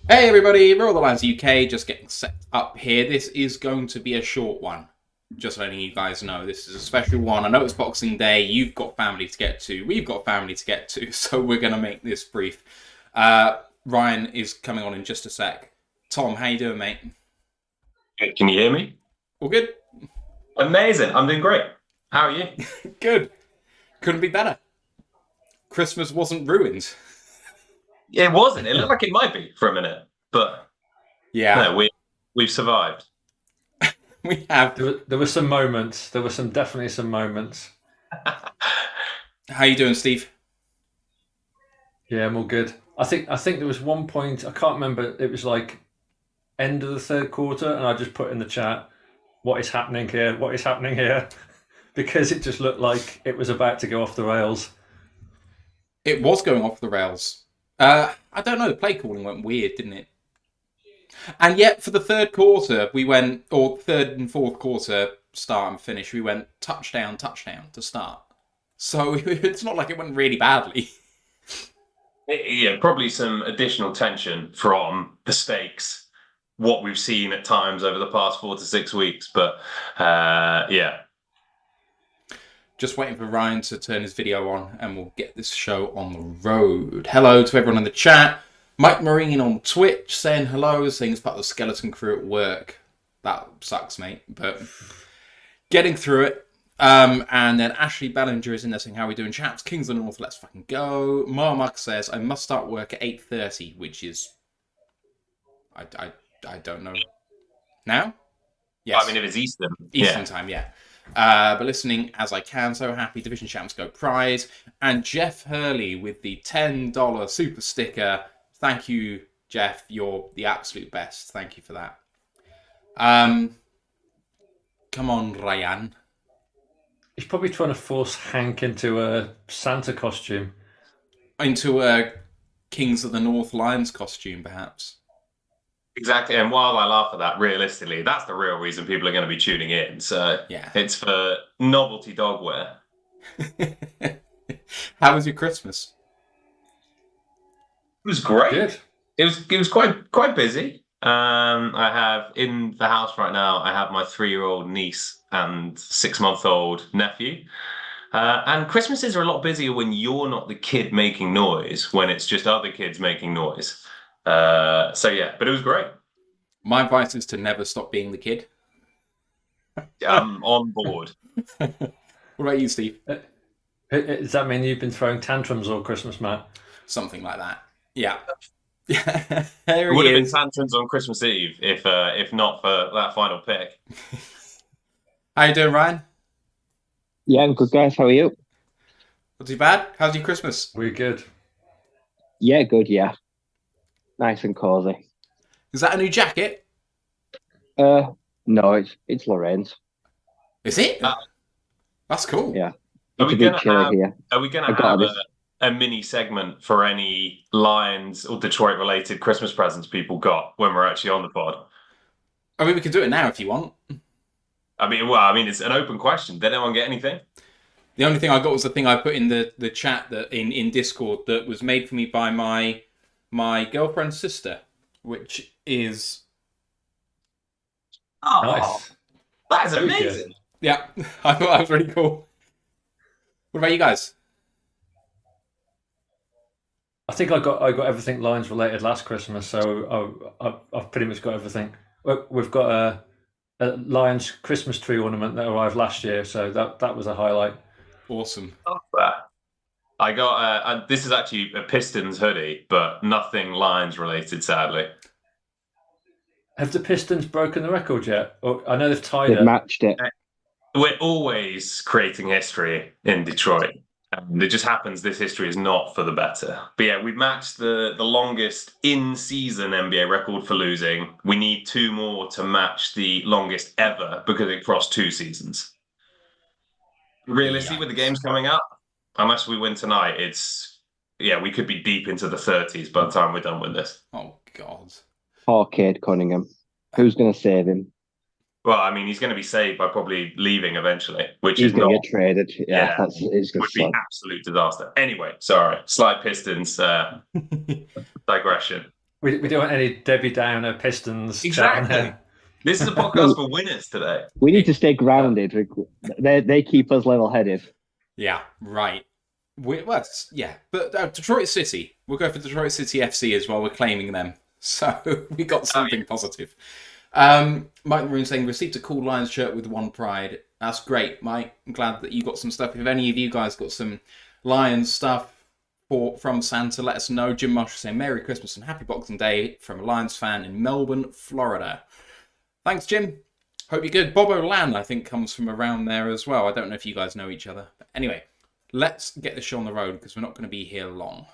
Hey everybody, Roll the Lines UK, just getting set up here. This is going to be a short one. Just letting you guys know, this is a special one. I know it's Boxing Day, you've got family to get to, we've got family to get to, so we're going to make this brief. Ryan is coming on in just a sec. Tom, how you doing, mate? Can you hear me? All good? Amazing. I'm doing great. How are you? Good. Couldn't be better. Christmas wasn't ruined. It wasn't. It looked like it might be for a minute, but Yeah, no, we've survived. we have. There were some moments. There were definitely some moments. How you doing, Steve? Yeah, I'm all good. I think there was one point I can't remember. It was like end of the third quarter, and I just put in the chat, "What is happening here? What is happening here?" Because it just looked like it was about to go off the rails. It was going off the rails. I don't know, the play calling went weird, didn't it? And yet, for the third quarter, we went, or third and fourth quarter start and finish, we went touchdown, touchdown to start. So it's not like it went really badly. Yeah, probably some additional tension from the stakes, what we've seen at times over the past 4 to 6 weeks. But yeah. Just waiting for Ryan to turn his video on and we'll get this show on the road. Hello to everyone in the chat. Mike Marine on Twitch saying hello, saying he's part of the skeleton crew at work. That sucks, mate, but getting through it. And then Ashley Bellinger is in there saying, how are we doing, chaps? Kings of the North, let's fucking go. Marmuk says, I must start work at 8:30, which is... I don't know. Now? Yes. I mean, if it's Eastern time, yeah. But listening as I can, so happy. Division Champs go prize. And Jeff Hurley with the $10 super sticker. Thank you, Jeff. You're the absolute best. Thank you for that. Come on, Ryan. He's probably trying to force Hank into a Santa costume. Into a Kings of the North Lions costume, perhaps. Exactly. And while I laugh at that, realistically, that's the real reason people are going to be tuning in. So yeah, it's for novelty dog wear. How was your Christmas? It was great. Good. It was quite busy. I have in the house right now, I have my 3-year-old niece and 6-month-old nephew. And Christmases are a lot busier when you're not the kid making noise, when it's just other kids making noise. So yeah, but it was great. My advice is to never stop being the kid. I'm on board. What about you, Steve? Does that mean you've been throwing tantrums all Christmas, Matt? Something like that. Yeah. It would have been tantrums on Christmas Eve if not for that final pick. How you doing, Ryan? Yeah, I'm good, guys. How are you? Not too bad. How's your Christmas? We're good. Yeah, good. Yeah, nice and cozy. Is that a new jacket? No, it's Lorraine's. Is it? That's cool. Yeah, Are it's we a bit gonna chilly have? here. Are we gonna I got have this. a mini segment for any Lions or Detroit related Christmas presents people got when we're actually on the pod? I mean, we can do it now if you want. I mean, it's an open question. Did anyone get anything? The only thing I got was the thing I put in the chat that in Discord that was made for me by my girlfriend's sister, which is Nice. That is Very good. amazing. yeah. I thought that was really cool. What about you guys? I think I got everything Lions related last Christmas, so I've pretty much got everything. We've got a Lions Christmas tree ornament that arrived last year, so that was a highlight. Awesome. Love that. I got this is actually a Pistons hoodie, but nothing Lions related, sadly. Have the Pistons broken the record yet? Or, I know they've tied They've it. matched it. We're always creating history in Detroit. And it just happens this history is not for the better. But yeah, we've matched the longest in-season NBA record for losing. We need 2 more to match the longest ever because it crossed 2 seasons. Realistically, with the games coming up, unless we win tonight, we could be deep into the 30s by the time we're done with this. Oh God. Poor Cade Cunningham. Who's going to save him? Well, I mean, he's going to be saved by probably leaving eventually, which He's is going not... to get traded. Yeah, Yeah, it's going would to be suck. absolute disaster. Anyway, sorry, slight Pistons digression. We don't want any Debbie Downer Pistons chat on Exactly. here. This is a podcast for winners today. We need to stay grounded. They keep us level-headed. Yeah, right. But Detroit City. We'll go for Detroit City FC as well. We're claiming them. So we got something positive. Mike Maroon saying, received a cool Lions shirt with one pride. That's great, Mike. I'm glad that you got some stuff. If any of you guys got some Lions stuff from Santa, let us know. Jim Marshall saying, Merry Christmas and Happy Boxing Day from a Lions fan in Melbourne, Florida. Thanks, Jim. Hope you're good. Bob O'Lan, I think, comes from around there as well. I don't know if you guys know each other. But anyway, let's get the show on the road because we're not going to be here long.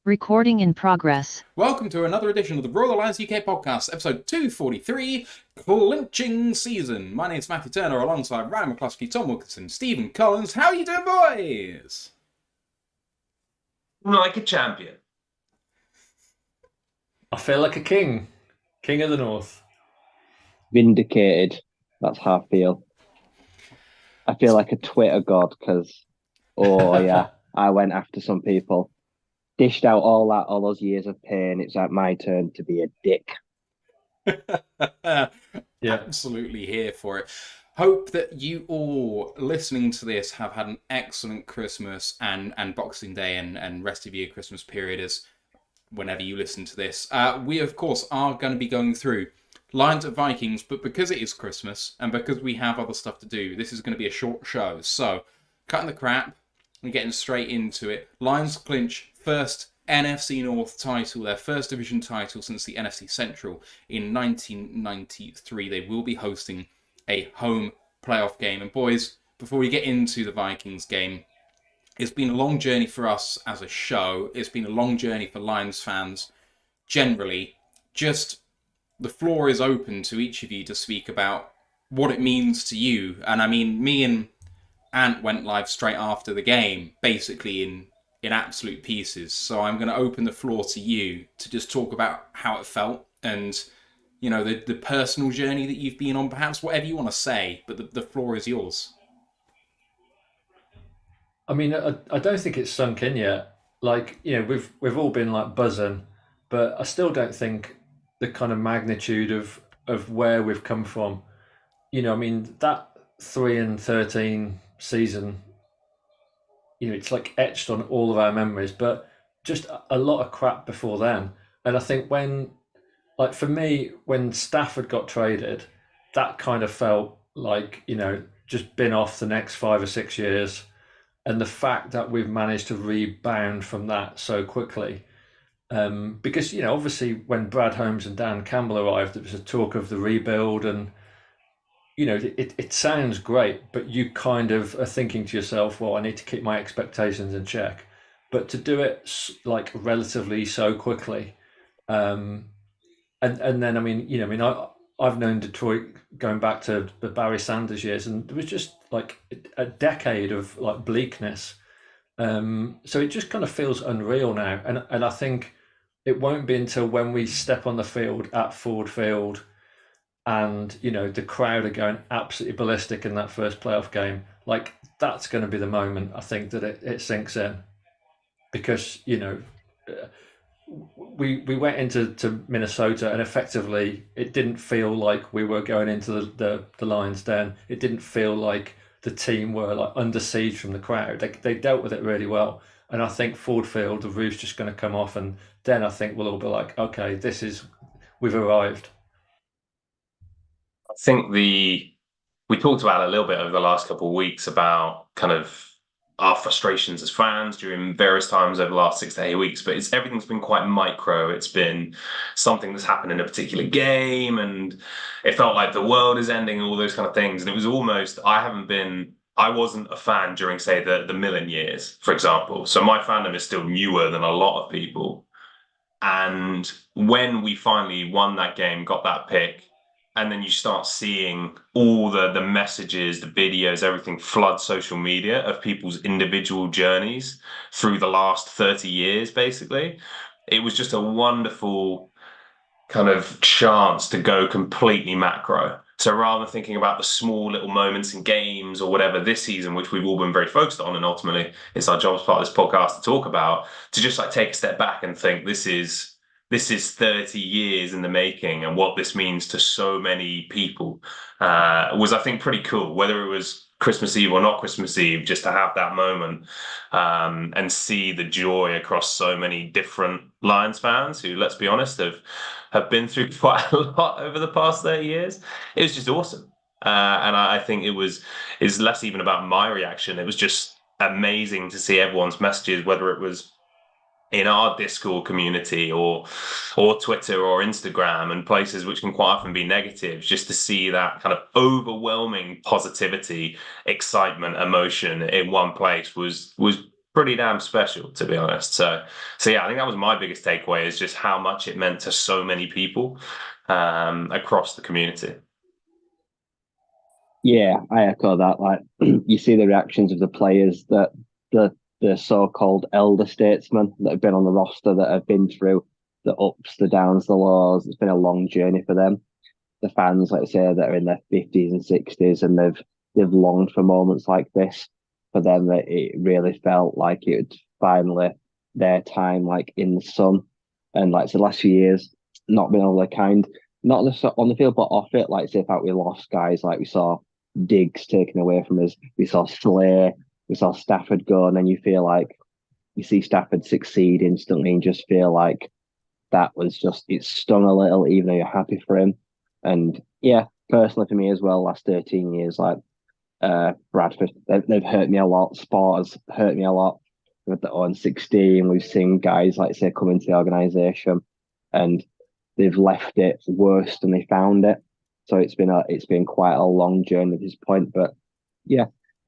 Recording in progress. Welcome to another edition of the Royal Alliance UK podcast, episode 243, Clinching Season. My name's Matthew Turner, alongside Ryan McCluskey, Tom Wilkinson, Stephen Collins. How are you doing, boys? Like a champion. I feel like a king. King of the North. Vindicated. That's how I feel. I feel like a Twitter god because, I went after some people. Dished out all those years of pain. It's like my turn to be a dick. Absolutely here for it. Hope that you all listening to this have had an excellent Christmas and Boxing Day and rest of your Christmas period as whenever you listen to this. We, of course, are going to be going through Lions at Vikings, but because it is Christmas and because we have other stuff to do, this is going to be a short show. So, cutting the crap and getting straight into it. Lions clinch first NFC North title, their first division title since the NFC Central in 1993. They will be hosting a home playoff game. And boys, before we get into the Vikings game, it's been a long journey for us as a show. It's been a long journey for Lions fans generally. Just the floor is open to each of you to speak about what it means to you. And I mean, me and Ant went live straight after the game, basically in absolute pieces. So I'm going to open the floor to you to just talk about how it felt and, you know, the personal journey that you've been on, perhaps whatever you want to say, but the floor is yours. I mean, I don't think it's sunk in yet. Like, you know, we've all been like buzzing, but I still don't think the kind of magnitude of where we've come from. You know, I mean, that 3-13 season, you know, it's like etched on all of our memories, but just a lot of crap before then. And I think when, like for me, when Stafford got traded, that kind of felt like, you know, just been off the next 5 or 6 years. And the fact that we've managed to rebound from that so quickly. Because, you know, obviously when Brad Holmes and Dan Campbell arrived, there was a talk of the rebuild and, you know, it sounds great, but you kind of are thinking to yourself, well, I need to keep my expectations in check. But to do it like relatively so quickly, and then, I mean, you know, I've known Detroit going back to the Barry Sanders years, and there was just like a decade of like bleakness. So it just kind of feels unreal now. And I think it won't be until when we step on the field at Ford Field and, you know, the crowd are going absolutely ballistic in that first playoff game. Like, that's going to be the moment, I think, that it sinks in. Because, you know, we went into Minnesota and effectively it didn't feel like we were going into the Lions' den. It didn't feel like the team were like under siege from the crowd. They dealt with it really well. And I think Ford Field, the roof's just going to come off, and then I think we'll all be like, okay, we've arrived. I think we talked about it a little bit over the last couple of weeks about kind of our frustrations as fans during various times over the last 6 to 8 weeks, but everything's been quite micro. It's been something that's happened in a particular game, and it felt like the world is ending, all those kind of things. And it was almost, I wasn't a fan during, say, the Millen years, for example. So my fandom is still newer than a lot of people. And when we finally won that game, got that pick, and then you start seeing all the messages, the videos, everything flood social media of people's individual journeys through the last 30 years, basically. It was just a wonderful kind of chance to go completely macro. So rather than thinking about the small little moments in games or whatever this season, which we've all been very focused on, and ultimately it's our job as part of this podcast to talk about, to just like take a step back and think this is 30 years in the making, and what this means to so many people was, I think, pretty cool. Whether it was Christmas Eve or not Christmas Eve, just to have that moment and see the joy across so many different Lions fans who, let's be honest, have been through quite a lot over the past 30 years. It was just awesome. And I think it's less even about my reaction. It was just amazing to see everyone's messages, whether it was in our Discord community or Twitter or Instagram and places which can quite often be negative, just to see that kind of overwhelming positivity, excitement, emotion in one place was pretty damn special, to be honest. So yeah, I think that was my biggest takeaway, is just how much it meant to so many people across the community. Yeah, I echo that. Like, you see the reactions of the players, that the so-called elder statesmen that have been on the roster, that have been through the ups, the downs, the lows. It's been a long journey for them. The fans, like I say, that are in their 50s and 60s, and they've longed for moments like this. For them, that it really felt like it was finally their time, like in the sun. And like, so the last few years, not been all the kind, not on the field, but off it. Like, say, in fact, we lost guys, like we saw Diggs taken away from us, we saw Slay, we saw Stafford go, and then you feel like you see Stafford succeed instantly and just feel like that was just, it stung a little, even though you're happy for him. And yeah, personally for me as well, last 13 years, like Bradford, they've hurt me a lot. Sport has hurt me a lot. With the 0-16, we've seen guys, like say, come into the organisation and they've left it worse than they found it. So it's been quite a long journey at this point. But yeah,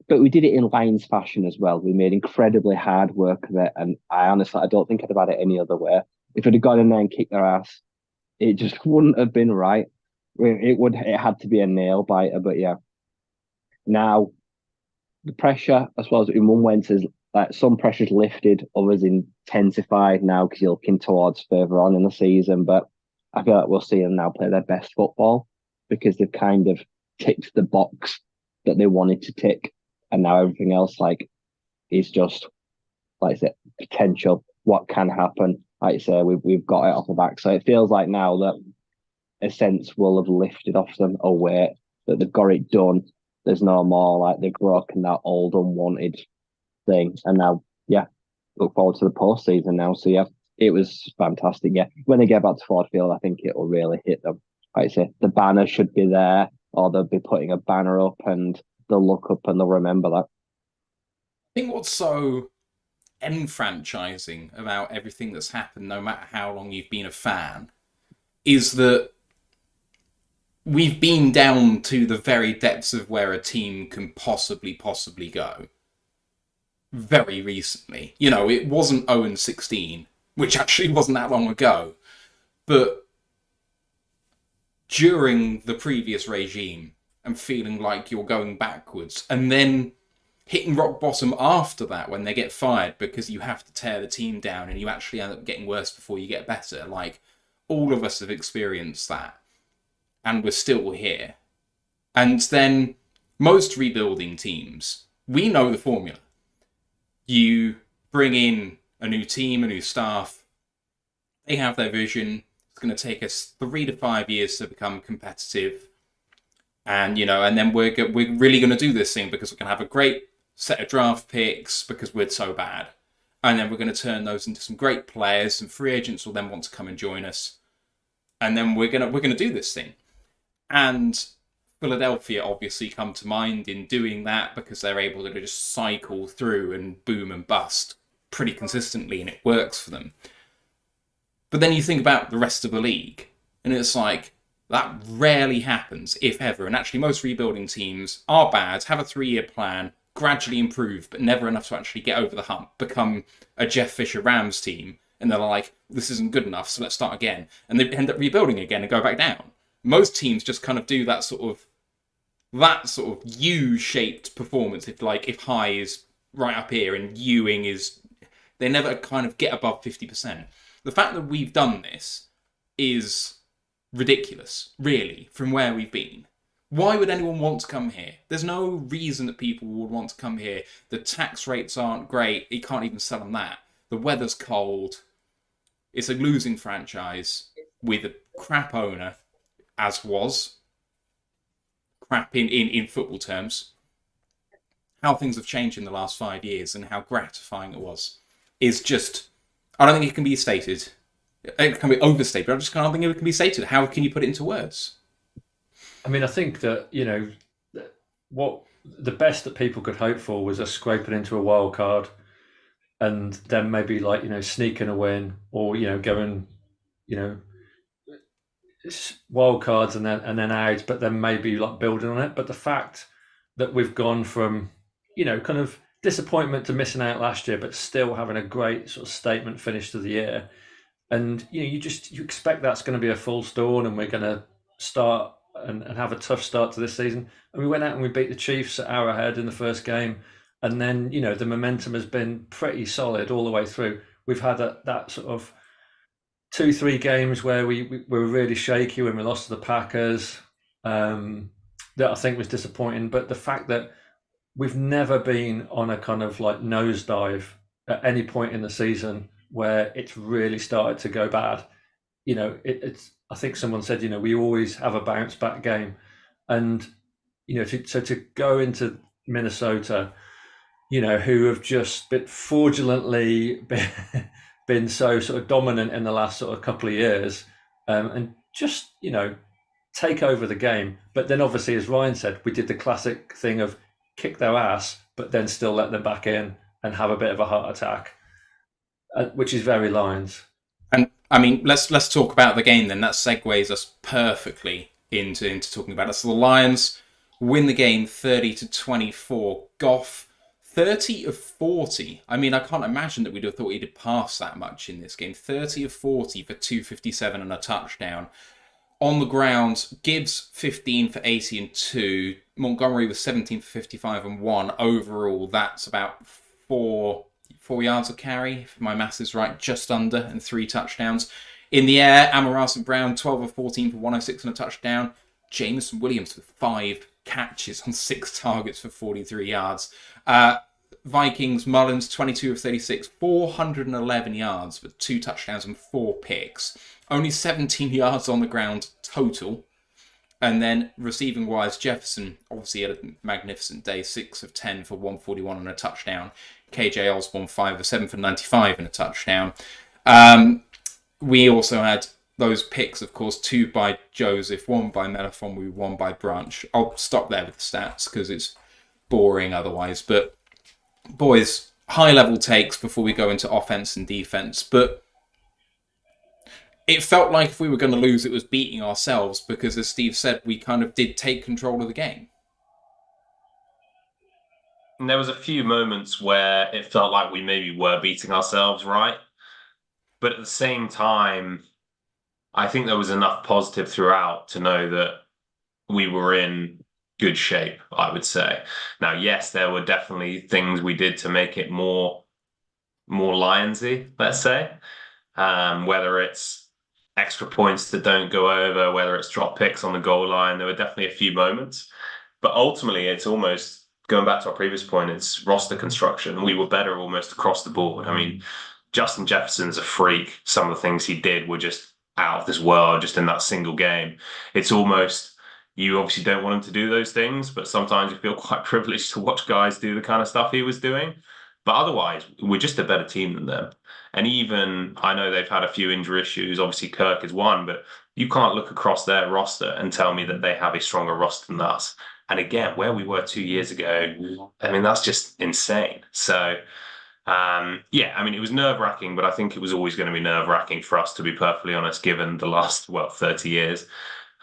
but we did it in Lions fashion as well. We made incredibly hard work of it, and I honestly, I don't think I'd have had it any other way. If I'd have gone in there and kicked their ass, it just wouldn't have been right. It had to be a nail biter. But yeah, now the pressure, as well as in one way, is like some pressure's lifted, others intensified now because you're looking towards further on in the season. But I feel like we'll see them now play their best football, because they've kind of ticked the box that they wanted to tick. And now everything else, like, is just, like I said, potential. What can happen? Like I say, we've got it off the back. So it feels like now that a sense will have lifted off them a weight, that they've got it done. There's no more, like, they've broken that old unwanted thing. And now, yeah, look forward to the postseason now. So yeah, it was fantastic. Yeah, when they get back to Ford Field, I think it will really hit them. Like I say, the banner should be there, or they'll be putting a banner up and they'll look up and they'll remember that. I think what's so enfranchising about everything that's happened, no matter how long you've been a fan, is that we've been down to the very depths of where a team can possibly go very recently. You know, it wasn't 0-16, which actually wasn't that long ago, but during the previous regime and feeling like you're going backwards, and then hitting rock bottom after that when they get fired because you have to tear the team down and you actually end up getting worse before you get better. Like, all of us have experienced that, and we're still here. And then most rebuilding teams, we know the formula. You bring in a new team, a new staff, they have their vision. It's going to take us 3 to 5 years to become competitive. And, you know, and then we're really going to do this thing because we're going to have a great set of draft picks because we're so bad. And then we're going to turn those into some great players. Some free agents will then want to come and join us. And then we're going to do this thing. And Philadelphia obviously come to mind in doing that because they're able to just cycle through and boom and bust pretty consistently, and it works for them. But then you think about the rest of the league, and it's like, that rarely happens, if ever. And actually, most rebuilding teams are bad, have a 3-year plan, gradually improve, but never enough to actually get over the hump, become a Jeff Fisher Rams team, and they're like, this isn't good enough, so let's start again. And they end up rebuilding again and go back down. Most teams just kind of do that sort of U-shaped performance, if high is right up here and U-ing is... They never kind of get above 50%. The fact that we've done this is ridiculous, really, from where we've been. Why would anyone want to come here? There's no reason that people would want to come here. The tax rates aren't great. You can't even sell them that. The weather's cold. It's a losing franchise with a crap owner, as was. Crap in football terms. How things have changed in the last 5 years and how gratifying it was is just... I don't think it can be stated. It can be overstated, but I just can't think it can be stated. How can you put it into words? I mean, I think that, what the best that people could hope for was us scraping into a wild card and then maybe sneaking a win or, going, wild cards and then out, but then maybe building on it. But the fact that we've gone from, kind of disappointment to missing out last year, but still having a great sort of statement finish to the year. And, you expect that's going to be a full storm and we're going to start and have a tough start to this season. And we went out and we beat the Chiefs at Arrowhead in the first game. And then, the momentum has been pretty solid all the way through. We've had that sort of 2-3 games where we were really shaky when we lost to the Packers. That I think was disappointing. But the fact that we've never been on a kind of nosedive at any point in the season where it's really started to go bad. It's I think someone said, we always have a bounce back game. And, to go into Minnesota, who have just been fraudulently been so sort of dominant in the last sort of couple of years, and just, take over the game. But then obviously, as Ryan said, we did the classic thing of kick their ass, but then still let them back in and have a bit of a heart attack, which is very Lions. And I mean, let's talk about the game then. That segues us perfectly into talking about it. So the Lions win the game 30-24. Goff 30 of 40. I mean, I can't imagine that we'd have thought he'd have passed that much in this game. 30 of 40 for 257 and a touchdown. On the ground, Gibbs 15 for 80 and 2. Montgomery was 17 for 55 and 1. Overall, that's about 4 yards of carry, if my maths is right, just under, and 3 touchdowns. In the air, Amon-Ra St. Brown, 12 of 14 for 106 and a touchdown. Jameson Williams with 5 catches on 6 targets for 43 yards. Vikings, Mullins, 22 of 36, 411 yards, with 2 touchdowns and 4 picks. Only 17 yards on the ground total. And then receiving-wise, Jefferson obviously had a magnificent day, 6 of 10 for 141 and a touchdown. KJ Osborne, 5 of 7 for 95 and a touchdown. We also had those picks, of course, 2 by Joseph, 1 by Melifonwu, 1 by Branch. I'll stop there with the stats because it's boring otherwise. But, boys, high-level takes before we go into offense and defense. But it felt like if we were going to lose, it was beating ourselves because, as Steve said, we kind of did take control of the game. And there was a few moments where it felt like we maybe were beating ourselves, right? But at the same time, I think there was enough positive throughout to know that we were in good shape, I would say. Now, yes, there were definitely things we did to make it more Lionsy, let's say. Whether it's extra points that don't go over, whether it's drop picks on the goal line, there were definitely a few moments. But ultimately, it's almost... going back to our previous point, it's roster construction. We were better almost across the board. I mean, Justin Jefferson's a freak. Some of the things he did were just out of this world, just in that single game. It's almost, you obviously don't want him to do those things, but sometimes you feel quite privileged to watch guys do the kind of stuff he was doing. But otherwise, we're just a better team than them. And even, I know they've had a few injury issues. Obviously, Kirk is one, but you can't look across their roster and tell me that they have a stronger roster than us. And again, where we were 2 years ago, I mean, that's just insane. So, yeah, I mean, it was nerve-wracking, but I think it was always going to be nerve-wracking for us, to be perfectly honest, given the last, 30 years.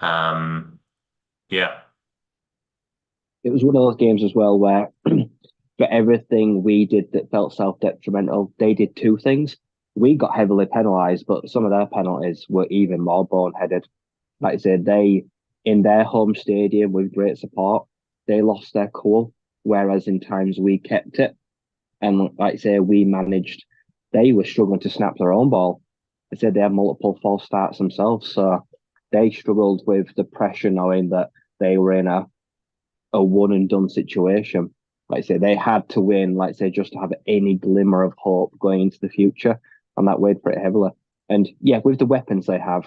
Yeah. It was one of those games as well where for everything we did that felt self-detrimental, they did 2 things. We got heavily penalised, but some of their penalties were even more boneheaded. Like I said, in their home stadium with great support, they lost their cool, whereas in times we kept it. And like I say, we managed, they were struggling to snap their own ball. I said they had multiple false starts themselves. So they struggled with the pressure knowing that they were in a one and done situation. Like I say, they had to win, like I say, just to have any glimmer of hope going into the future, and that weighed pretty heavily. And yeah, with the weapons they have,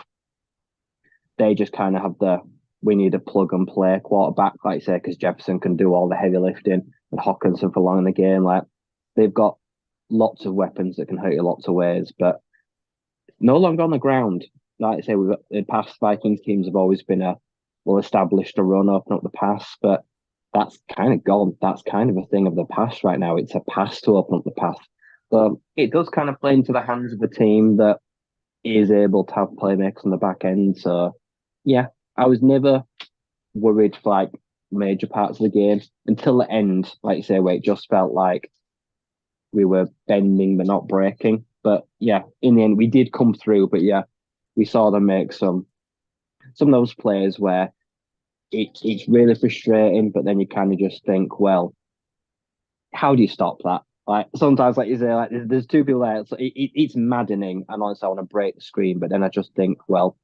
they just kind of have we need a plug and play quarterback, like I say, because Jefferson can do all the heavy lifting and Hawkinson for long in the game. Like, they've got lots of weapons that can hurt you lots of ways, but no longer on the ground. Like I say, we've got the past Vikings teams have always been established to run, open up the pass, but that's kind of gone. That's kind of a thing of the past right now. It's a pass to open up the pass. So it does kind of play into the hands of a team that is able to have playmakers on the back end. So yeah, I was never worried for like major parts of the game until the end, like you say, where it just felt like we were bending but not breaking. But yeah, in the end, we did come through. But yeah, we saw them make some of those plays where it's really frustrating. But then you kind of just think, well, how do you stop that? Like sometimes, like you say, like there's two people there. So it's maddening, and honestly, I want to break the screen. But then I just think, well,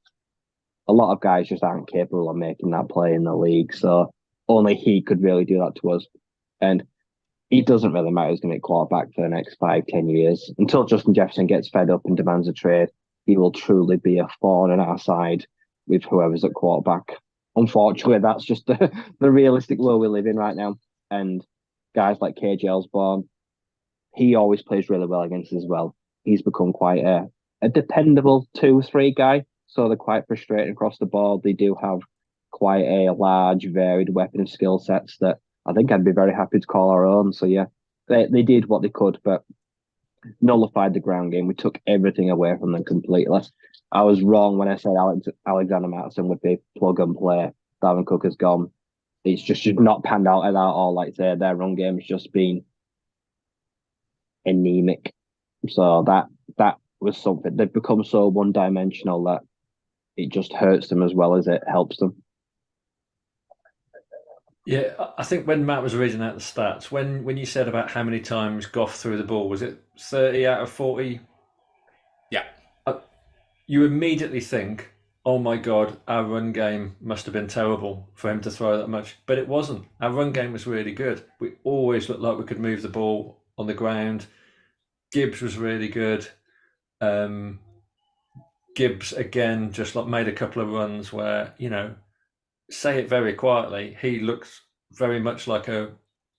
a lot of guys just aren't capable of making that play in the league. So only he could really do that to us. And it doesn't really matter who's going to be quarterback for the next 5-10 years. Until Justin Jefferson gets fed up and demands a trade, he will truly be a thorn in our side with whoever's at quarterback. Unfortunately, that's just the realistic world we live in right now. And guys like KJ Osborne, he always plays really well against us as well. He's become quite a dependable 2-3 guy. So they're quite frustrating across the board. They do have quite a large, varied weapon of skill sets that I think I'd be very happy to call our own. So yeah, they did what they could, but nullified the ground game. We took everything away from them completely. I was wrong when I said Alexander Mattison would be plug and play. Dalvin Cook has gone. It's just not panned out at all. Like I say, their run game has just been anemic. So that was something. They've become so one-dimensional that it just hurts them as well as it helps them. Yeah, I think when Matt was reading out the stats, when you said about how many times Goff threw the ball, was it 30 out of 40? Yeah. You immediately think, oh my God, our run game must have been terrible for him to throw that much. But it wasn't. Our run game was really good. We always looked like we could move the ball on the ground. Gibbs was really good. Gibbs, again, just like made a couple of runs where, say it very quietly, he looks very much like a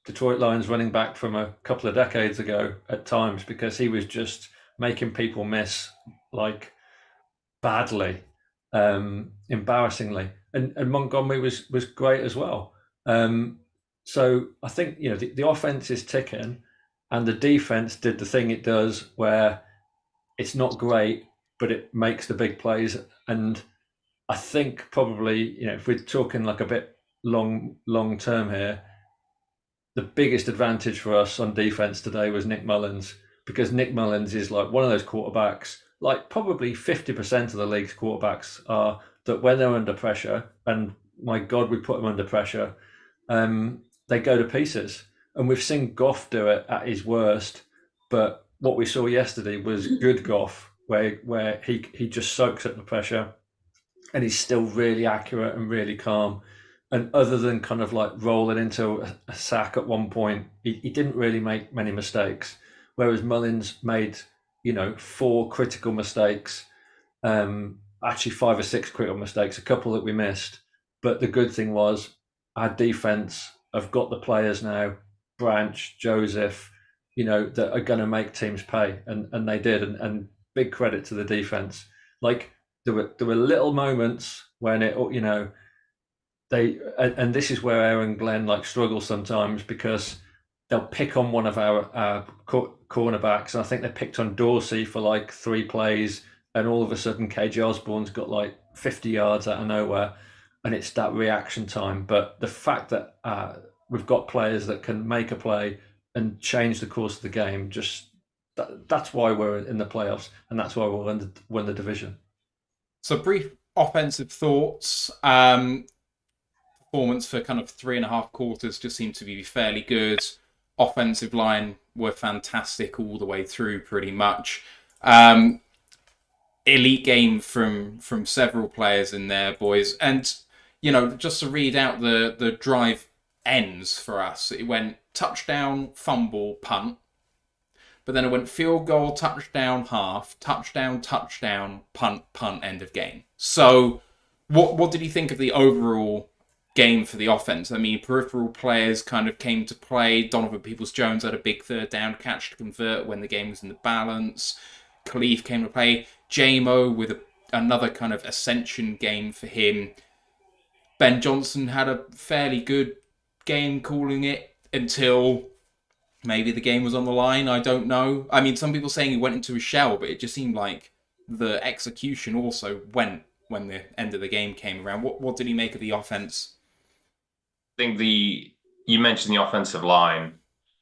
Detroit Lions running back from a couple of decades ago at times, because he was just making people miss like badly, embarrassingly. And Montgomery was great as well. So I think, the offense is ticking and the defense did the thing it does where it's not great, but it makes the big plays. And I think probably, if we're talking like a bit long term here, the biggest advantage for us on defense today was Nick Mullins, because Nick Mullins is like one of those quarterbacks, like probably 50% of the league's quarterbacks are, that when they're under pressure, and my God, we put them under pressure, they go to pieces. And we've seen Goff do it at his worst, but what we saw yesterday was good Goff, where he just soaks up the pressure and he's still really accurate and really calm. And other than kind of like rolling into a sack at one point, he didn't really make many mistakes. Whereas Mullins made, 4 critical mistakes, actually 5 or 6 critical mistakes, a couple that we missed. But the good thing was our defense have got the players now, Branch, Joseph, that are going to make teams pay. And they did. And big credit to the defense. Like there were little moments when it, and this is where Aaron Glenn like struggles sometimes, because they'll pick on one of our cornerbacks, and I think they picked on Dorsey for like 3 plays, and all of a sudden KJ Osborne's got like 50 yards out of nowhere, and it's that reaction time. But the fact that we've got players that can make a play and change the course of the game, that's why we're in the playoffs, and that's why we'll win the division. So brief offensive thoughts. Performance for kind of 3.5 quarters just seemed to be fairly good. Offensive line were fantastic all the way through, pretty much. elite game from several players in there, boys. And just to read out the drive ends for us, it went touchdown, fumble, punt. But then it went field goal, touchdown, half, touchdown, punt, end of game. So what did you think of the overall game for the offense? I mean, peripheral players kind of came to play. Donovan Peoples-Jones had a big third down catch to convert when the game was in the balance. Khalif came to play. J-Mo with another kind of ascension game for him. Ben Johnson had a fairly good game calling it until maybe the game was on the line. I don't know. I mean, some people saying he went into a shell, but it just seemed like the execution also went when the end of the game came around. What did he make of the offense? I think you mentioned the offensive line.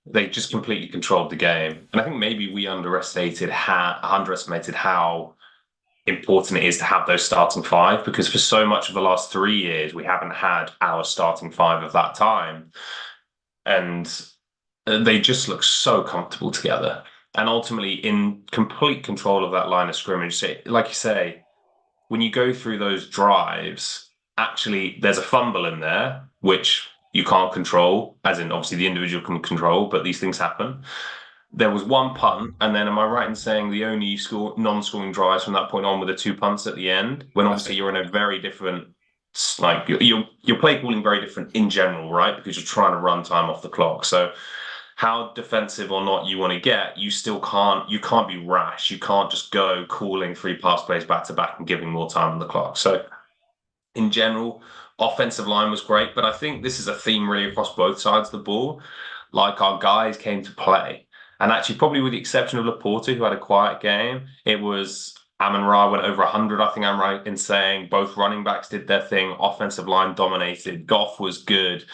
They just completely controlled the game. And I think maybe we underestimated how important it is to have those starting five, because for so much of the last 3 years, we haven't had our starting five of that time. And they just look so comfortable together. And ultimately, in complete control of that line of scrimmage. So, like you say, when you go through those drives, actually, there's a fumble in there, which you can't control, as in obviously the individual can control, but these things happen. There was one punt, and then am I right in saying the only non-scoring drives from that point on were the 2 punts at the end? When obviously you're in a very different, like you're play calling very different in general, right? Because you're trying to run time off the clock. So how defensive or not you want to get, you can't be rash. You can't just go calling 3 pass plays back to back and giving more time on the clock. So in general, offensive line was great, but I think this is a theme really across both sides of the ball. Like, our guys came to play. And actually, probably with the exception of Laporta, who had a quiet game, it was Amon-Ra went over 100, I think I'm right in saying. Both running backs did their thing. Offensive line dominated. Goff was good.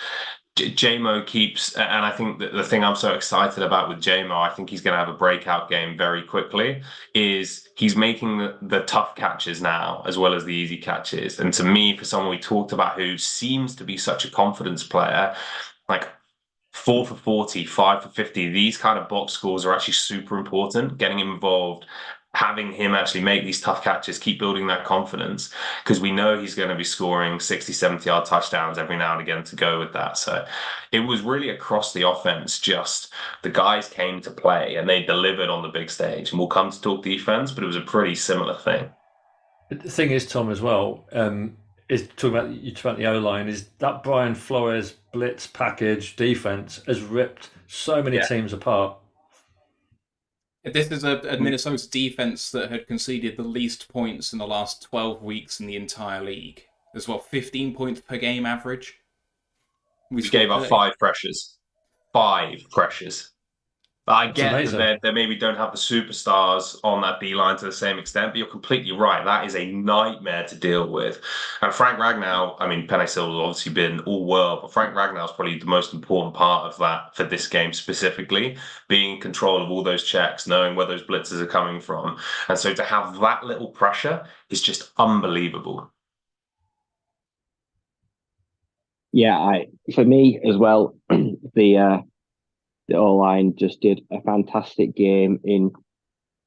J-Mo keeps, and I think that the thing I'm so excited about with J-Mo, I think he's going to have a breakout game very quickly, is he's making the tough catches now as well as the easy catches. And to me, for someone we talked about who seems to be such a confidence player, like 4 for 40, 5 for 50, these kind of box scores are actually super important. Getting him involved, having him actually make these tough catches, keep building that confidence, because we know he's going to be scoring 60, 70-yard touchdowns every now and again to go with that. So it was really across the offense, just the guys came to play and they delivered on the big stage. And we'll come to talk defense, but it was a pretty similar thing. The thing is, Tom, as well, is talking about the O-line, is that Brian Flores blitz package defense has ripped so many teams apart. This is a Minnesota defense that had conceded the least points in the last 12 weeks in the entire league. As well, 15 points per game average. We gave up 5 pressures. 5 pressures. I get that they maybe don't have the superstars on that D-line to the same extent, but you're completely right. That is a nightmare to deal with. And Frank Ragnow, I mean, Penei Sewell's obviously been all-world, but Frank Ragnow is probably the most important part of that for this game specifically, being in control of all those checks, knowing where those blitzes are coming from. And so to have that little pressure is just unbelievable. Yeah, for me as well, the O-line just did a fantastic game in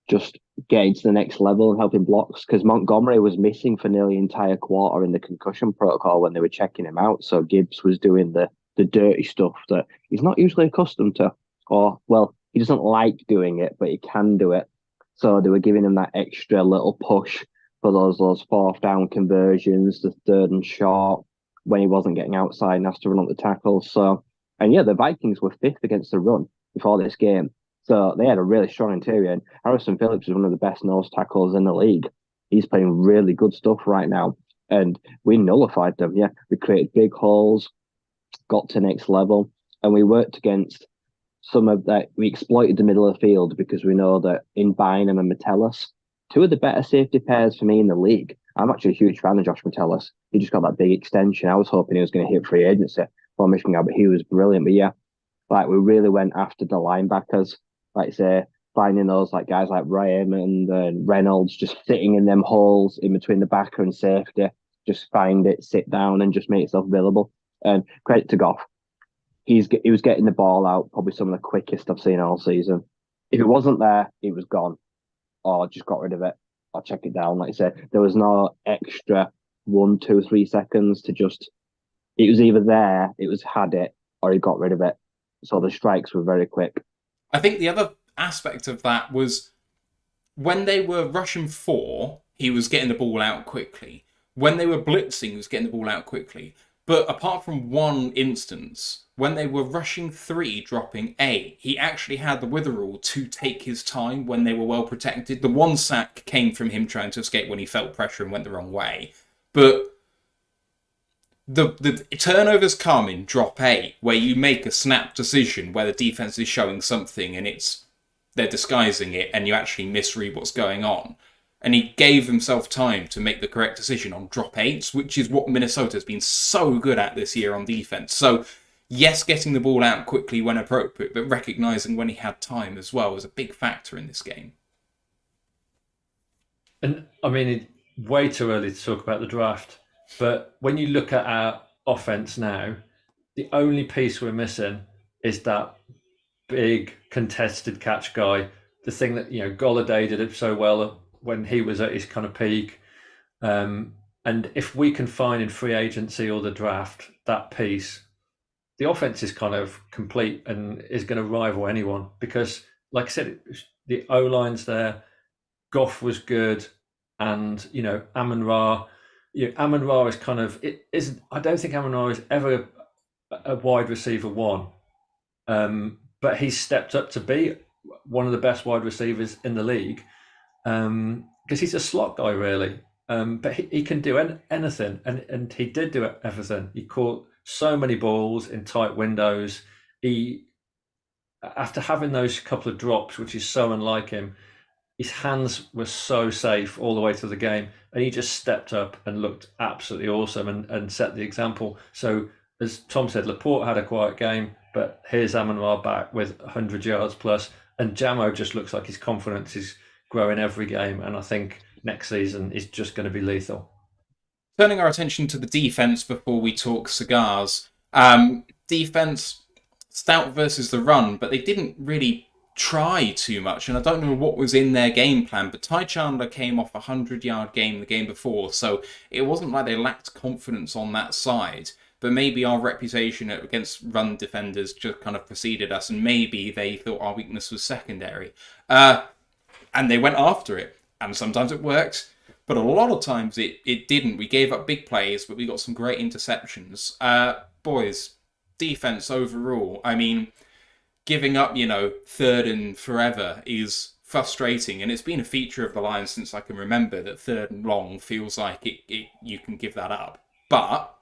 just getting to the next level and helping blocks, because Montgomery was missing for nearly the entire quarter in the concussion protocol when they were checking him out. So Gibbs was doing the dirty stuff that he's not usually accustomed to, or, well, he doesn't like doing it, but he can do it. So they were giving him that extra little push for those 4th down conversions, the 3rd and short, when he wasn't getting outside and has to run up the tackles. So, and yeah, the Vikings were 5th against the run before this game. So they had a really strong interior. And Harrison Phillips is one of the best nose tackles in the league. He's playing really good stuff right now. And we nullified them. Yeah, we created big holes, got to next level, and we worked against some of that. We exploited the middle of the field because we know that in Bynum and Metellus, 2 of the better safety pairs for me in the league. I'm actually a huge fan of Josh Metellus. He just got that big extension. I was hoping he was going to hit free agency for Michigan, but he was brilliant. But yeah, like, we really went after the linebackers, like say, finding those like guys like Wareham and Reynolds just sitting in them holes in between the backer and safety. Just find it, sit down, and just make yourself available. And credit to Goff. He was getting the ball out, probably some of the quickest I've seen all season. If it wasn't there, it was gone, or just got rid of it, I'll check it down. Like I said, there was no extra 1, 2, 3 seconds to just. It was either there, it was had it, or he got rid of it. So the strikes were very quick. I think the other aspect of that was when they were rushing 4, he was getting the ball out quickly. When they were blitzing, he was getting the ball out quickly. But apart from one instance, when they were rushing 3, dropping 8, he actually had the witherall to take his time when they were well protected. The one sack came from him trying to escape when he felt pressure and went the wrong way. But the turnovers come in drop 8, where you make a snap decision where the defense is showing something and they're disguising it and you actually misread what's going on. And he gave himself time to make the correct decision on drop 8s, which is what Minnesota has been so good at this year on defense. So, yes, getting the ball out quickly when appropriate, but recognizing when he had time as well was a big factor in this game. And I mean, it's way too early to talk about the draft. But when you look at our offense now, the only piece we're missing is that big contested catch guy. The thing that, Golladay did it so well when he was at his kind of peak. And if we can find in free agency or the draft that piece, the offense is kind of complete and is going to rival anyone. Because, like I said, the O-line's there, Goff was good, and, Amon-Ra. Amon-Ra is kind of it isn't. I don't think Amon-Ra is ever a wide receiver 1, but he's stepped up to be one of the best wide receivers in the league because he's a slot guy, really. But he can do anything, and he did do everything. He caught so many balls in tight windows. He, after having those couple of drops, which is so unlike him, his hands were so safe all the way through the game, and he just stepped up and looked absolutely awesome and set the example. So, as Tom said, Laporte had a quiet game, but here's Amon-Ra back with 100 yards plus, and Jamo just looks like his confidence is growing every game, and I think next season is just going to be lethal. Turning our attention to the defense before we talk cigars. Defense, stout versus the run, but they didn't really try too much, and I don't know what was in their game plan, but Ty Chandler came off a 100-yard game the game before, so it wasn't like they lacked confidence on that side, but maybe our reputation against run defenders just kind of preceded us, and maybe they thought our weakness was secondary. And they went after it, and sometimes it worked, but a lot of times it didn't. We gave up big plays, but we got some great interceptions. Boys, defense overall, I mean, giving up, 3rd and forever is frustrating, and it's been a feature of the Lions since I can remember that 3rd and long feels like you can give that up. But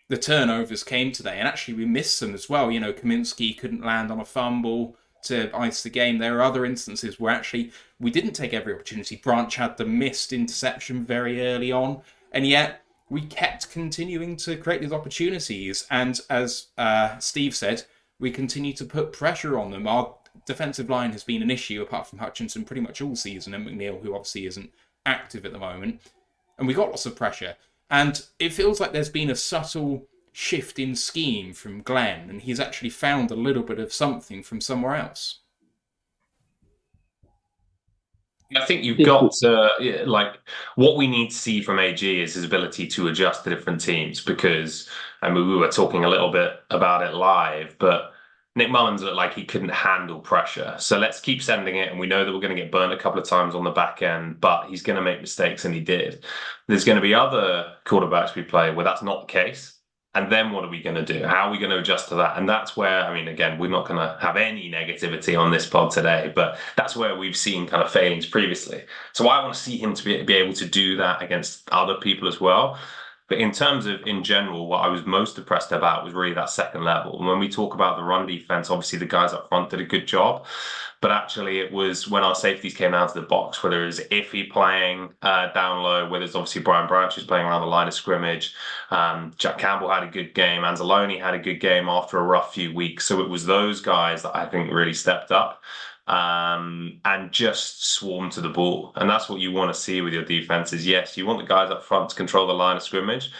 the turnovers came today, and actually we missed some as well. Kaminsky couldn't land on a fumble to ice the game. There are other instances where actually we didn't take every opportunity. Branch had the missed interception very early on, and yet we kept continuing to create these opportunities. And as Steve said, we continue to put pressure on them. Our defensive line has been an issue, apart from Hutchinson, pretty much all season, and McNeil, who obviously isn't active at the moment. And we got lots of pressure. And it feels like there's been a subtle shift in scheme from Glenn, and he's actually found a little bit of something from somewhere else. I think you've got to, what we need to see from AG is his ability to adjust to different teams, because, we were talking a little bit about it live, but Nick Mullins looked like he couldn't handle pressure. So let's keep sending it, and we know that we're going to get burnt a couple of times on the back end, but he's going to make mistakes, and he did. There's going to be other quarterbacks we play where that's not the case. And then what are we going to do? How are we going to adjust to that? And that's where, again, we're not going to have any negativity on this pod today, but that's where we've seen kind of failings previously. So I want to see him to be able to do that against other people as well. But in terms of, in general, what I was most depressed about was really that second level. And when we talk about the run defense, obviously the guys up front did a good job. But actually it was when our safeties came down to the box, whether it was Iffy playing down low, whether it's obviously Brian Branch who's playing around the line of scrimmage. Jack Campbell had a good game. Anzalone had a good game after a rough few weeks. So it was those guys that I think really stepped up and just swarmed to the ball. And that's what you want to see with your defense is, yes, you want the guys up front to control the line of scrimmage,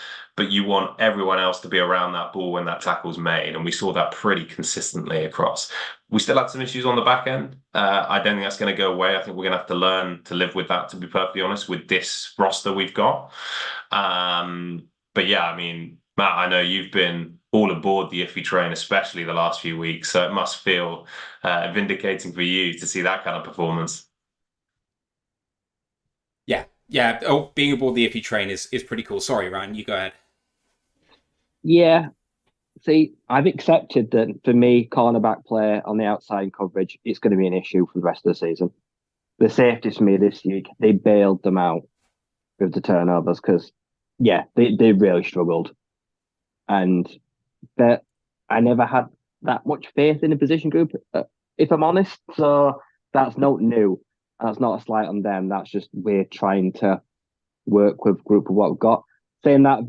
but you want everyone else to be around that ball when that tackle's made. And we saw that pretty consistently across. We still had some issues on the back end. I don't think that's going to go away. I think we're going to have to learn to live with that, to be perfectly honest, with this roster we've got. But yeah, I mean, Matt, I know you've been all aboard the iffy train, especially the last few weeks. So it must feel vindicating for you to see that kind of performance. Yeah. Oh, being aboard the iffy train is pretty cool. Sorry, Ryan, you go ahead. Yeah. See, I've accepted that for me, cornerback play on the outside coverage, it's going to be an issue for the rest of the season. The safeties for me this week, they bailed them out with the turnovers because, yeah, they really struggled. But I never had that much faith in the position group, if I'm honest. So that's not new. That's not a slight on them. That's just we're trying to work with group of what we've got. Saying that,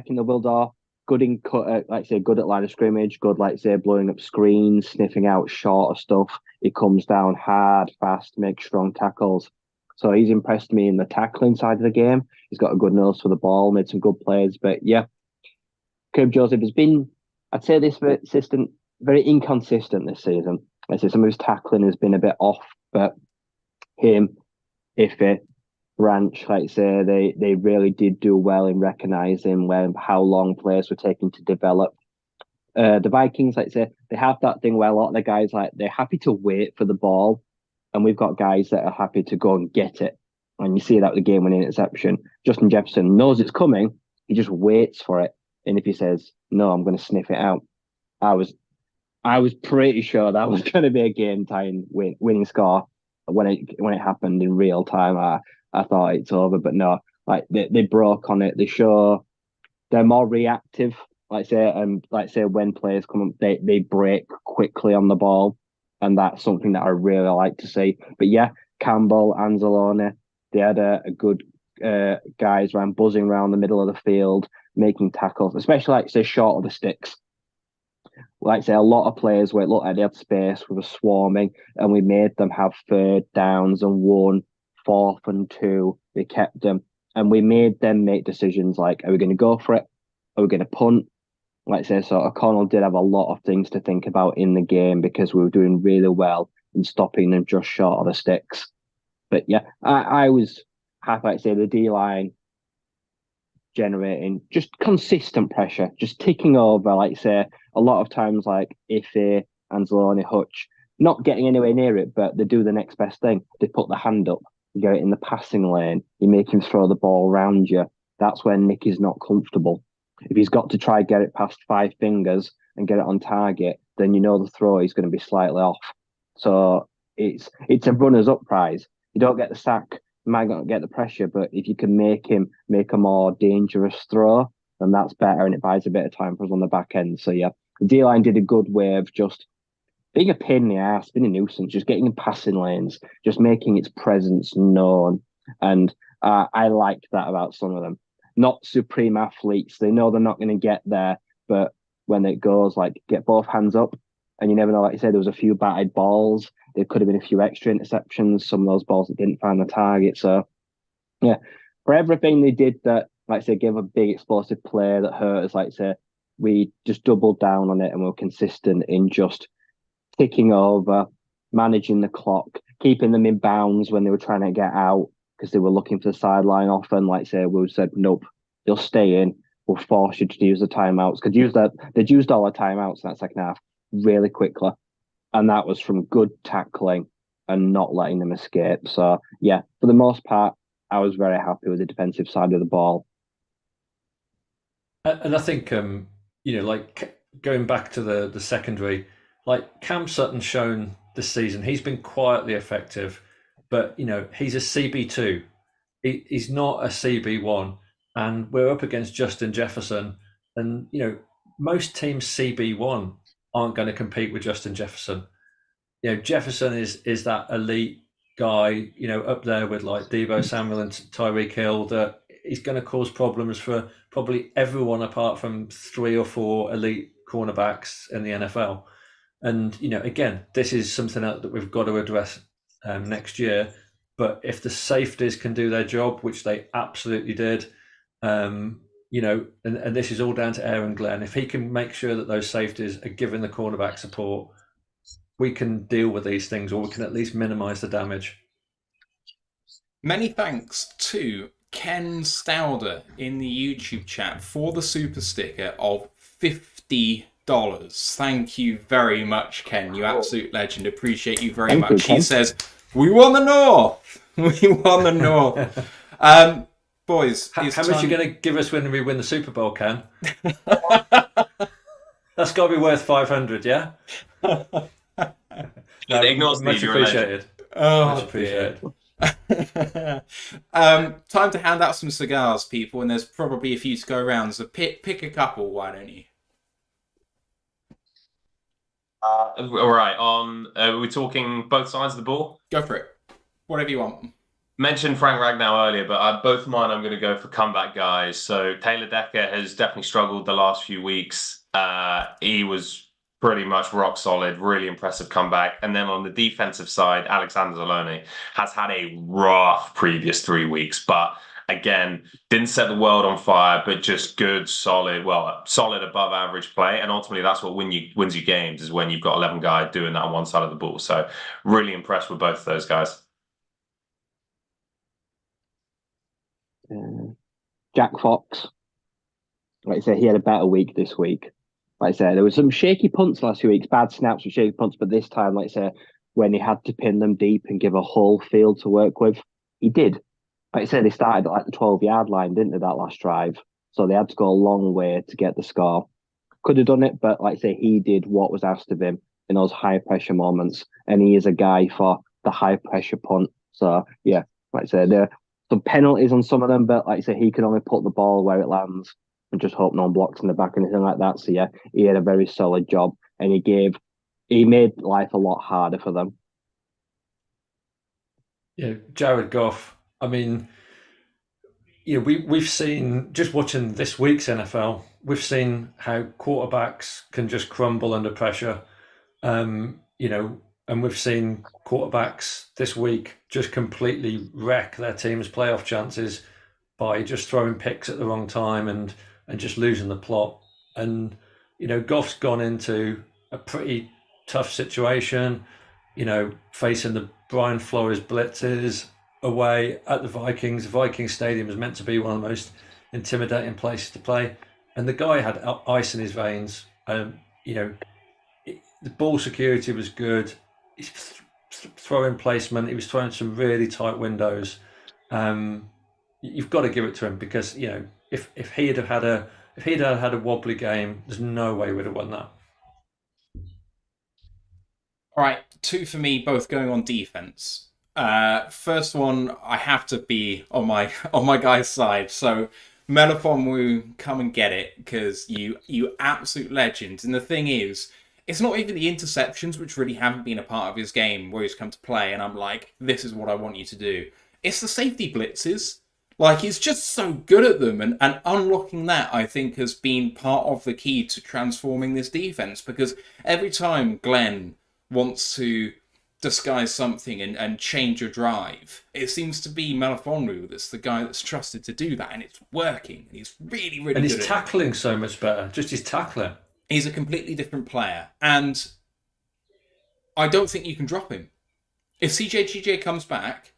Kendall Vildor, good in cut, good at line of scrimmage, good, blowing up screens, sniffing out shorter stuff. He comes down hard, fast, makes strong tackles. So he's impressed me in the tackling side of the game. He's got a good nose for the ball, made some good plays. But yeah, Kirk Joseph has been, I'd say this very inconsistent this season. I say some of his tackling has been a bit off, but him, Iffy, Branch, they really did do well in recognizing how long players were taking to develop. The Vikings, they have that thing where a lot of the guys, they're happy to wait for the ball, and we've got guys that are happy to go and get it. And you see that with the game-winning interception. Justin Jefferson knows it's coming, he just waits for it. And if he says, no, I'm going to sniff it out, I was pretty sure that was going to be a game-tying winning score. When it happened in real time, I thought it's over, but no, they broke on it. They show they're more reactive. When players come up, they break quickly on the ball, and that's something that I really like to see. But yeah, Campbell, Anzalone, they had a good guys buzzing around the middle of the field, making tackles, especially short of the sticks. A lot of players where it looked like they had space, we were swarming, and we made them have third downs and 1, 4th and 2. We kept them, and we made them make decisions are we going to go for it? Are we going to punt? So O'Connell did have a lot of things to think about in the game because we were doing really well in stopping them just short of the sticks. But yeah, I was happy, the D-line generating just consistent pressure, just ticking over, a lot of times Iffy, Anzalone, Hutch, not getting anywhere near it, but they do the next best thing. They put the hand up, you get it in the passing lane, you make him throw the ball around you. That's where Nick is not comfortable. If he's got to try and get it past 5 fingers and get it on target, then the throw is going to be slightly off. So it's a runner's up prize. You don't get the sack, you might not get the pressure, but if you can make him make a more dangerous throw, then that's better, and it buys a bit of time for us on the back end. So yeah, the D-line did a good way of just being a pain in the ass, being a nuisance, just getting in passing lanes, just making its presence known. And I liked that about some of them. Not supreme athletes. They know they're not going to get there, but when it goes, get both hands up, and you never know, like you said, there was a few batted balls. There could have been a few extra interceptions, some of those balls that didn't find the target. So, yeah, for everything they did that, gave a big explosive play that hurt us, we just doubled down on it and were consistent in just ticking over, managing the clock, keeping them in bounds when they were trying to get out because they were looking for the sideline often. We said, nope, you'll stay in. We'll force you to use the timeouts. They'd used all the timeouts in that second half really quickly. And that was from good tackling and not letting them escape. So, yeah, for the most part, I was very happy with the defensive side of the ball. And I think, going back to the secondary, Cam Sutton's shown this season, he's been quietly effective, but, he's a CB2. He's not a CB1. And we're up against Justin Jefferson. And, most teams CB1 aren't going to compete with Justin Jefferson. Jefferson is that elite guy, up there with Deebo Samuel and Tyreek Hill, that he's going to cause problems for probably everyone apart from 3 or 4 elite cornerbacks in the NFL. And, again, this is something that we've got to address next year. But if the safeties can do their job, which they absolutely did, and this is all down to Aaron Glenn. If he can make sure that those safeties are giving the cornerback support, we can deal with these things, or we can at least minimise the damage. Many thanks to Ken Stauder in the YouTube chat for the super sticker of $50. Thank you very much, Ken. You absolute legend. Appreciate you very much. He says, "We won the North. We won the North." Boys, how much are you going to give us when we win the Super Bowl, Ken? That's got to be worth 500, yeah? No, ignores much appreciated. Much appreciated. Time to hand out some cigars, people, and there's probably a few to go around. So pick a couple, why don't you? All right. We're talking both sides of the ball. Go for it. Whatever you want. Mentioned Frank Ragnow earlier, but both of mine I'm going to go for comeback guys. So Taylor Decker has definitely struggled the last few weeks. He was pretty much rock solid, really impressive comeback. And then on the defensive side, Alexander Zalone has had a rough previous 3 weeks, but again, didn't set the world on fire, but just good, solid above average play. And ultimately, that's what wins you games, is when you've got 11 guys doing that on one side of the ball. So really impressed with both of those guys. Jack Fox, like I said, he had a better week this week. Like I said, there was some shaky punts last few weeks, bad snaps with shaky punts, but this time, like I said, when he had to pin them deep and give a whole field to work with, he did. Like I said, they started at like the 12-yard line, didn't they, that last drive? So they had to go a long way to get the score. Could have done it, but like I say, he did what was asked of him in those high-pressure moments, and he is a guy for the high-pressure punt. So, yeah, like I said, there are some penalties on some of them, but like I say, he can only put the ball where it lands and just hope no one blocks in the back or anything like that. So, yeah, he had a very solid job, and he made life a lot harder for them. Yeah, Jared Goff. I mean, we've seen, just watching this week's NFL, we've seen how quarterbacks can just crumble under pressure. And we've seen quarterbacks this week just completely wreck their team's playoff chances by just throwing picks at the wrong time and just losing the plot. And, Goff's gone into a pretty tough situation, facing the Brian Flores blitzes away at the Vikings. The Vikings Stadium is meant to be one of the most intimidating places to play. And the guy had ice in his veins. The ball security was good. His throwing placement, he was throwing some really tight windows. You've got to give it to him, because if he had had a wobbly game, there's no way we'd have won that. All right, 2 for me, both going on defense. First one, I have to be on my guy's side. So Melifonwu, come and get it, because you absolute legend. And the thing is, it's not even the interceptions, which really haven't been a part of his game, where he's come to play and I'm like, this is what I want you to do. It's the safety blitzes. Like, he's just so good at them, and unlocking that, I think, has been part of the key to transforming this defense, because every time Glenn wants to disguise something and change a drive, it seems to be Melifonwu that's the guy that's trusted to do that, and it's working. And he's really, really good. And he's tackling so much better. Just his tackling. He's a completely different player, and I don't think you can drop him. If CJGJ comes back,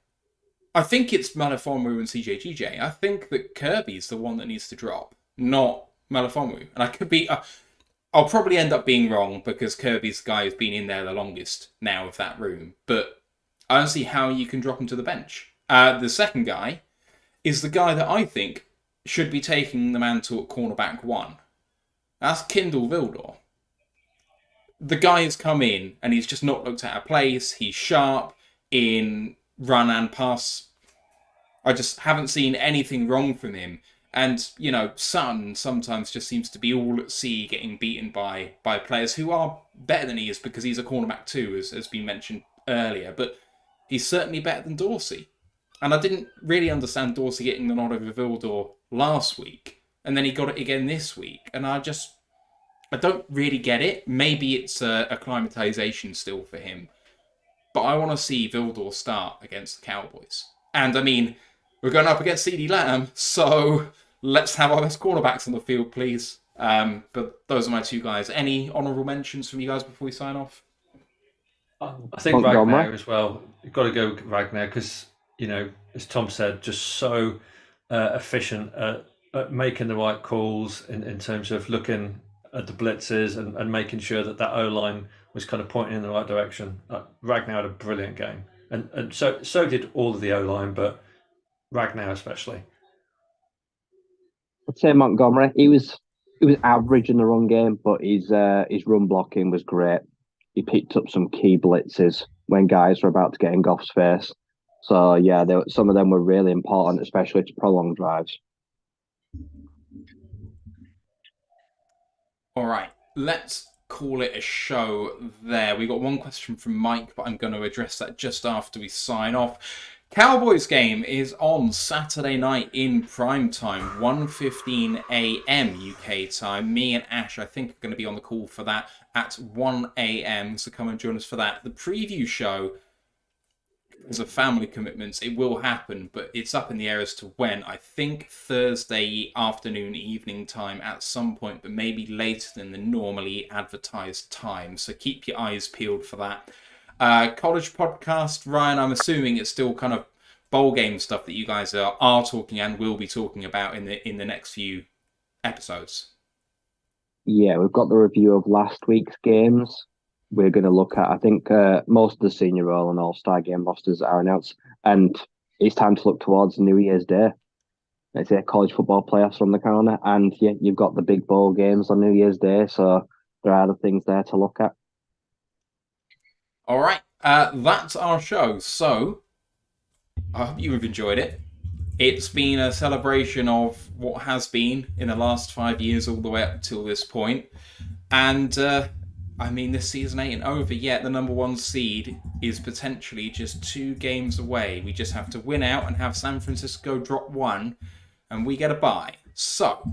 I think it's Melifonwu and CJGJ. I think that Kirby's the one that needs to drop, not Melifonwu. And I could be... I'll probably end up being wrong, because Kirby's the guy who's been in there the longest now of that room. But I don't see how you can drop him to the bench. The second guy is the guy that I think should be taking the mantle at cornerback 1. That's Kindle Vildor. The guy has come in and he's just not looked at a place. He's sharp in run and pass. I just haven't seen anything wrong from him. And, Sutton sometimes just seems to be all at sea, getting beaten by players who are better than he is, because he's a cornerback too, as has been mentioned earlier. But he's certainly better than Dorsey. And I didn't really understand Dorsey getting the nod over Vildor last week. And then he got it again this week. And I don't really get it. Maybe it's acclimatization still for him. But I want to see Vildor start against the Cowboys. And, I mean, we're going up against CeeDee Lamb, so let's have our best cornerbacks on the field, please. But those are my two guys. Any honourable mentions from you guys before we sign off? I think Montgomery. Ragnar as well. You've got to go Ragnar because, as Tom said, just so efficient at making the right calls in terms of looking at the blitzes and making sure that O-line was kind of pointing in the right direction. Ragnar had a brilliant game. And so did all of the O-line, but Ragnar especially. I'd say Montgomery. He was average in the run game, but his run blocking was great. He picked up some key blitzes when guys were about to get in Goff's face. So yeah, some of them were really important, especially to prolonged drives. All right, let's call it a show there. We got one question from Mike, but I'm going to address that just after we sign off. Cowboys game is on Saturday night in prime time, 1:15 a.m. UK time. Me and Ash, I think, are going to be on the call for that at 1 a.m. So come and join us for that. The preview show, because of family commitments, it will happen, but it's up in the air as to when. I think Thursday afternoon, evening time at some point, but maybe later than the normally advertised time. So keep your eyes peeled for that. College podcast, Ryan, I'm assuming it's still kind of bowl game stuff that you guys are talking and will be talking about in the next few episodes. Yeah, we've got the review of last week's games. We're going to look at, I think, most of the Senior Bowl and All-Star game rosters are announced, and it's time to look towards New Year's Day. Let's say college football playoffs on the corner, and yeah, you've got the big bowl games on New Year's Day, so there are the things there to look at. All right, that's our show. So I hope you've enjoyed it. It's been a celebration of what has been in the last 5 years all the way up till this point. And, I mean, this season ain't over yet. The number one seed is potentially just 2 games away. We just have to win out and have San Francisco drop 1, and we get a bye. So,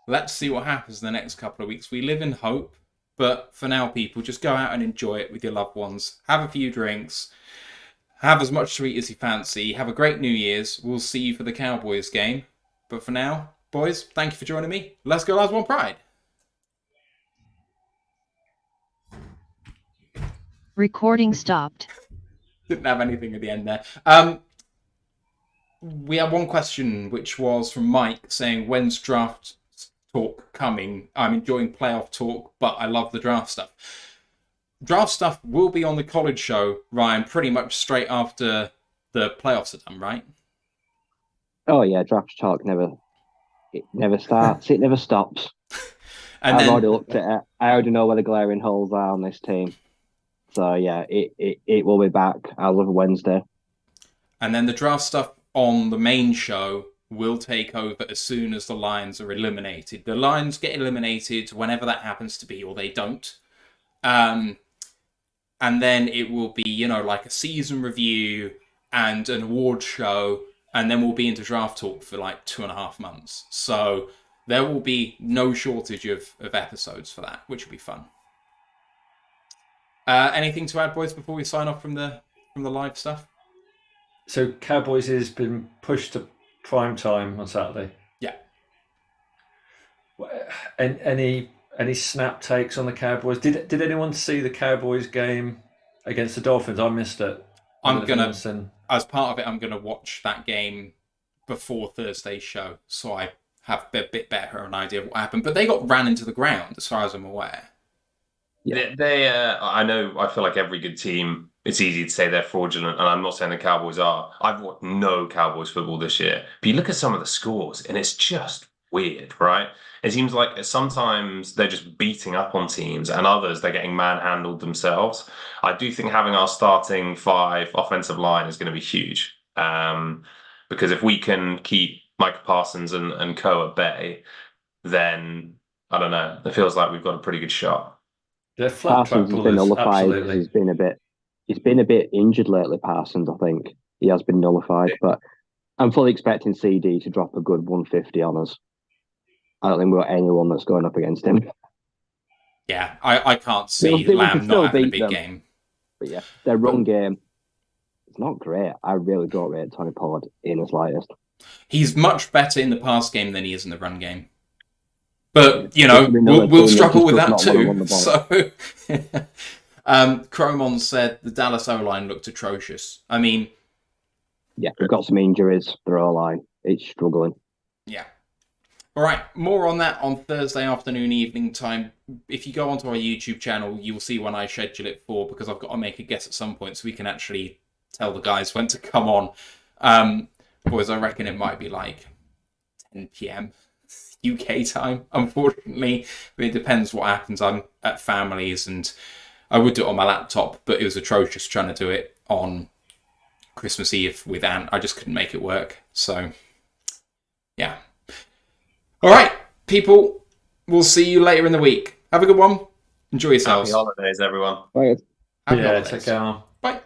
let's see what happens in the next couple of weeks. We live in hope. But for now, people, just go out and enjoy it with your loved ones. Have a few drinks. Have as much to eat as you fancy. Have a great New Year's. We'll see you for the Cowboys game. But for now, boys, thank you for joining me. Let's go, lads, one pride. Recording stopped. Didn't have anything at the end there. We had one question, which was from Mike, saying, when's draft talk coming? I'm enjoying playoff talk, but I love the draft stuff. Draft stuff will be on the college show, Ryan, pretty much straight after the playoffs are done, right? Oh yeah, draft talk never starts. It never stops. And I've already looked at it. I already know where the glaring holes are on this team. So yeah, it will be back as of Wednesday. And then the draft stuff on the main show will take over as soon as the Lions are eliminated. The Lions get eliminated whenever that happens to be, or they don't. And then it will be, like a season review and an award show, and then we'll be into draft talk for like 2.5 months. So there will be no shortage of episodes for that, which will be fun. Anything to add, boys, before we sign off from the live stuff? So Cowboys has been pushed to prime time on Saturday. Yeah. And any snap takes on the Cowboys? Did anyone see the Cowboys game against the Dolphins? I missed it. As part of it, I'm gonna watch that game before Thursday's show, so I have a bit better an idea of what happened. But they got ran into the ground, as far as I'm aware. Yeah, I feel like every good team, it's easy to say they're fraudulent, and I'm not saying the Cowboys are. I've watched no Cowboys football this year. But you look at some of the scores, and it's just weird, right? It seems like sometimes they're just beating up on teams, and others they're getting manhandled themselves. I do think having our starting 5 offensive line is going to be huge, because if we can keep Micah Parsons and co at bay, then I don't know. It feels like we've got a pretty good shot. Parsons has been nullified. Absolutely. He's been a bit injured lately. Parsons, I think he has been nullified, but I'm fully expecting CD to drop a good 150 on us. I don't think we've got anyone that's going up against him. Yeah, I can't see Lamb not having a big game. But yeah, their run game, it's not great. I really don't rate Tony Pollard in the slightest. He's much better in the pass game than he is in the run game. But, you Just another know, we'll team that struggle just with does that not wanna run too. the ball. So, Cromon said the Dallas O-line looked atrocious. I mean, Yeah, we've got some injuries. They're all line. It's struggling. yeah. All right, more on that on Thursday afternoon, evening time. If you go onto our YouTube channel, you'll see when I schedule it for, because I've got to make a guess at some point so we can actually tell the guys when to come on. Boys, I reckon it might be like 10 p.m. UK time, unfortunately. But it depends what happens. I'm at families, and I would do it on my laptop, but it was atrocious trying to do it on Christmas Eve with Ant. I just couldn't make it work. So, yeah. All right, people. We'll see you later in the week. Have a good one. Enjoy yourselves. Happy holidays, everyone. Right. Happy Yeah, holidays. take care. Bye.